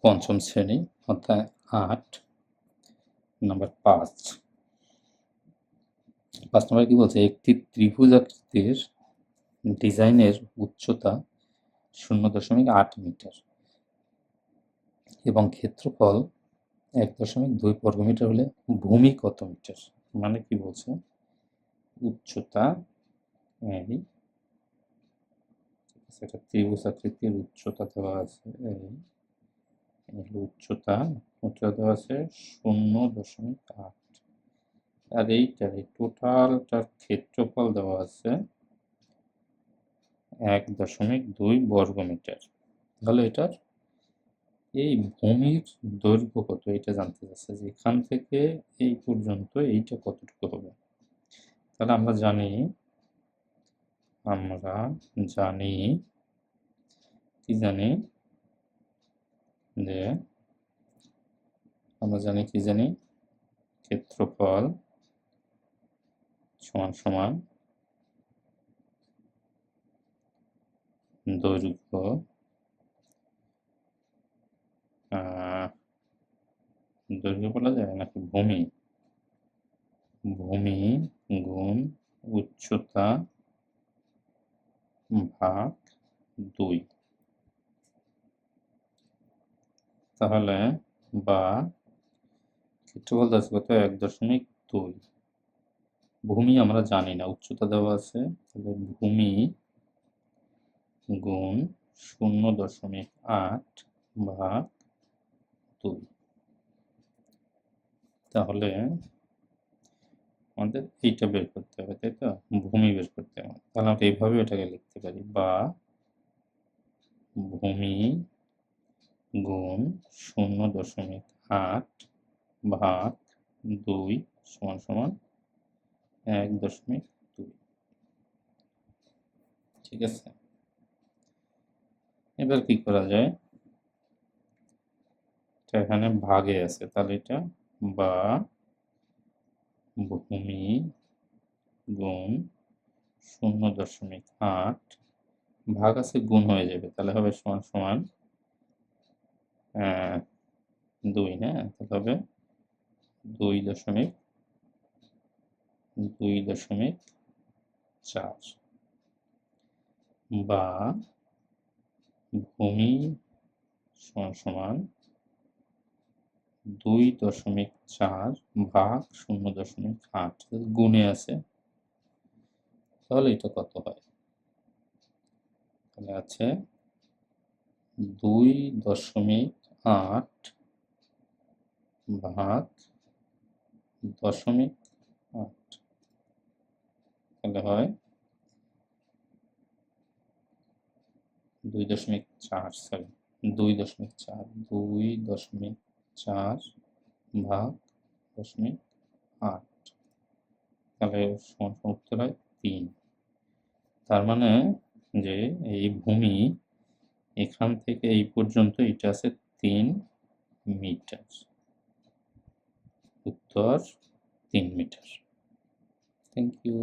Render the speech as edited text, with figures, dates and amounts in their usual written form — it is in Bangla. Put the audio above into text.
পঞ্চম শ্রেণী অধ্যায় ৮ নাম্বার ৫ নম্বরে কি বলছে, একটি ত্রিভুজ আকৃতির ডিজাইনের উচ্চতা 0.8 মিটার এবং ক্ষেত্রফল 1.2 বর্গমিটার হলে ভূমি কত মিটার? মানে কি বলছে, উচ্চতা এই একটা ত্রিভুজ আকৃতির উচ্চতা দেওয়া আছে, উচ্চতা দেওয়া আছে 0.8, আর এইটার টোটালটার ক্ষেত্রফল দেওয়া আছে 1.2 বর্গমিটার। তাহলে এটার এই ভূমির দৈর্ঘ্য কত এটা জানতে চাচ্ছে, যে এখান থেকে এই পর্যন্ত এইটা কতটুকু হবে। তাহলে আমরা জানি ক্ষেত্রফল সমান সমান দৈর্ঘ্য দৈর্ঘ্য বলা যায় নাকি ভূমি গুণ উচ্চতা ভাগ 2। তাহলে বা ক্ষেত্রফল দেওয়া আছে কত, 1.2। ভূমি আমরা জানি না, উচ্চতা দেওয়া আছে, তাহলে ভূমি গুণ 0.8 ভাগ 2। তাহলে আমাদের এইটা বের করতে হবে, তাই তো, ভূমি বের করতে হবে। তাহলে আমরা এইভাবে এটাকে লিখতে পারি, বা ভূমি গুণ 0.8 ভাগ 2 সমান সমান 1.2। ঠিক আছে, এবার কি করা যায়, এটা এখানে ভাগে আছে, তাহলে এটা বা ভূমি গুণ 0.8 ভাগ আছে, গুণ হয়ে যাবে, তাহলে হবে সমান সমান 2। হ্যাঁ, তাহলে হবে 2.4 বা ভূমি সমান সমান 2.4 ভাগ 0.8, গুণে আছে, তাহলে এটা কত হয়, তাহলে আছে 2.8 ভাগ 0.8, তাহলে হয় 2.4, সরি 2.4 ভাগ 0.8, তাহলে উত্তর হয় 3। তার মানে যে এই ভূমি এখান থেকে এই পর্যন্ত এটা আছে 3 মিটার, উত্তর 3 মিটার। Thank you.